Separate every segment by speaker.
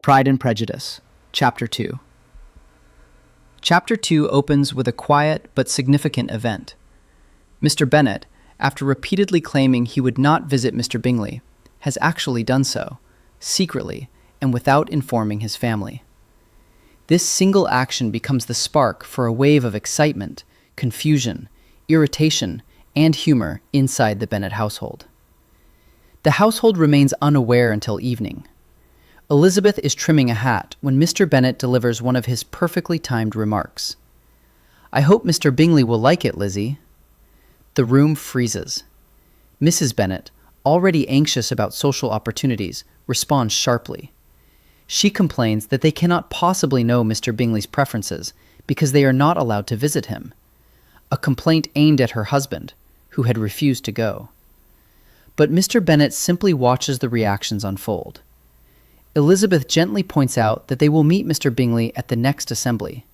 Speaker 1: Pride and Prejudice, Chapter 2. Chapter 2 opens with a quiet but significant event. Mr. Bennet, after repeatedly claiming he would not visit Mr. Bingley, has actually done so, secretly and without informing his family. This single action becomes the spark for a wave of excitement, confusion, irritation, and humor inside the Bennet household. The household remains unaware until evening. Elizabeth is trimming a hat when Mr. Bennet delivers one of his perfectly timed remarks. "I hope Mr. Bingley will like it, Lizzie." The room freezes. Mrs. Bennet, already anxious about social opportunities, responds sharply. She complains that they cannot possibly know Mr. Bingley's preferences because they are not allowed to visit him, a complaint aimed at her husband, who had refused to go. But Mr. Bennet simply watches the reactions unfold. Elizabeth gently points out that they will meet Mr. Bingley at the next assembly.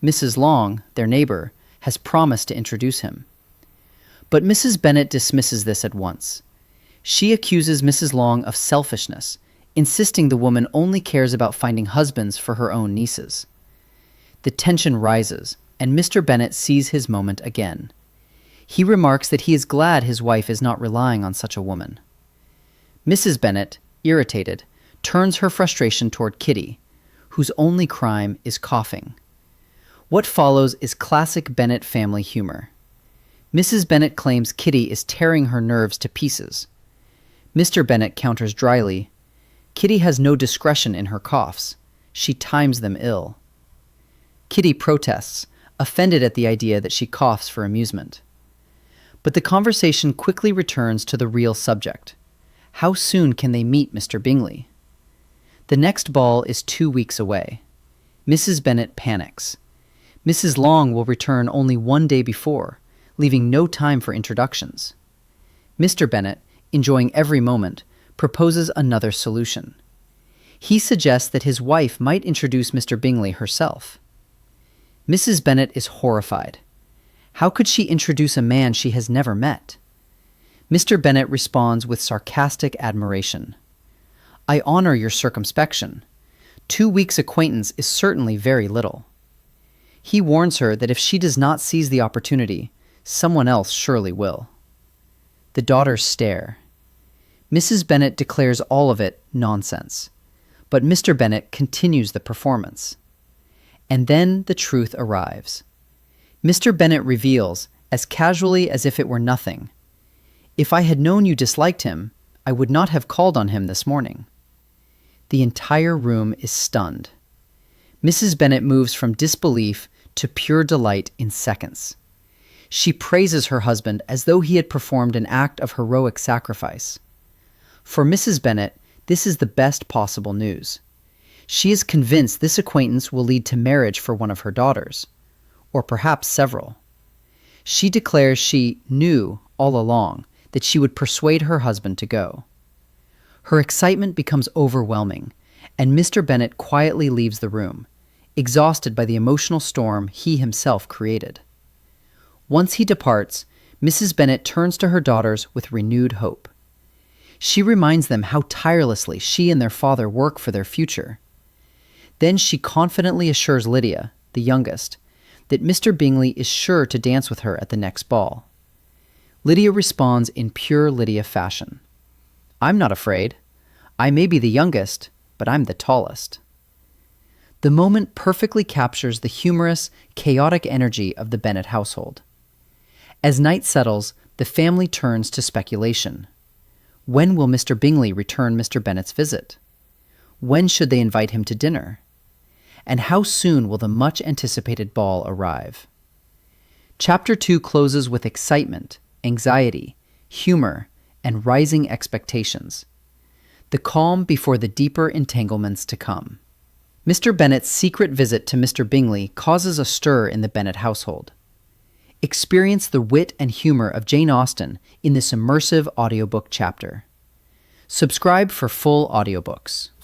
Speaker 1: Mrs. Long, their neighbor, has promised to introduce him. But Mrs. Bennet dismisses this at once. She accuses Mrs. Long of selfishness, insisting the woman only cares about finding husbands for her own nieces. The tension rises, and Mr. Bennet sees his moment again. He remarks that he is glad his wife is not relying on such a woman. Mrs. Bennet, irritated, turns her frustration toward Kitty, whose only crime is coughing. What follows is classic Bennet family humor. Mrs. Bennet claims Kitty is tearing her nerves to pieces. Mr. Bennet counters dryly, "Kitty has no discretion in her coughs. She times them ill." Kitty protests, offended at the idea that she coughs for amusement. But the conversation quickly returns to the real subject. How soon can they meet Mr. Bingley? The next ball is 2 weeks away. Mrs. Bennet panics. Mrs. Long will return only 1 day before, leaving no time for introductions. Mr. Bennet, enjoying every moment, proposes another solution. He suggests that his wife might introduce Mr. Bingley herself. Mrs. Bennet is horrified. How could she introduce a man she has never met? Mr. Bennet responds with sarcastic admiration. "I honor your circumspection. 2 weeks' acquaintance is certainly very little." He warns her that if she does not seize the opportunity, someone else surely will. The daughters stare. Mrs. Bennet declares all of it nonsense, but Mr. Bennet continues the performance. And then the truth arrives. Mr. Bennet reveals, as casually as if it were nothing, "If I had known you disliked him, I would not have called on him this morning." The entire room is stunned. Mrs. Bennet moves from disbelief to pure delight in seconds. She praises her husband as though he had performed an act of heroic sacrifice. For Mrs. Bennet, this is the best possible news. She is convinced this acquaintance will lead to marriage for one of her daughters, or perhaps several. She declares she knew all along that she would persuade her husband to go. Her excitement becomes overwhelming, and Mr. Bennet quietly leaves the room, exhausted by the emotional storm he himself created. Once he departs, Mrs. Bennet turns to her daughters with renewed hope. She reminds them how tirelessly she and their father work for their future. Then she confidently assures Lydia, the youngest, that Mr. Bingley is sure to dance with her at the next ball. Lydia responds in pure Lydia fashion. "I'm not afraid. I may be the youngest, but I'm the tallest." The moment perfectly captures the humorous, chaotic energy of the Bennet household. As night settles, the family turns to speculation. When will Mr. Bingley return Mr. Bennet's visit? When should they invite him to dinner? And how soon will the much-anticipated ball arrive? Chapter 2 closes with excitement, anxiety, humor, and rising expectations. The calm before the deeper entanglements to come. Mr. Bennet's secret visit to Mr. Bingley causes a stir in the Bennet household. Experience the wit and humor of Jane Austen in this immersive audiobook chapter. Subscribe for full audiobooks.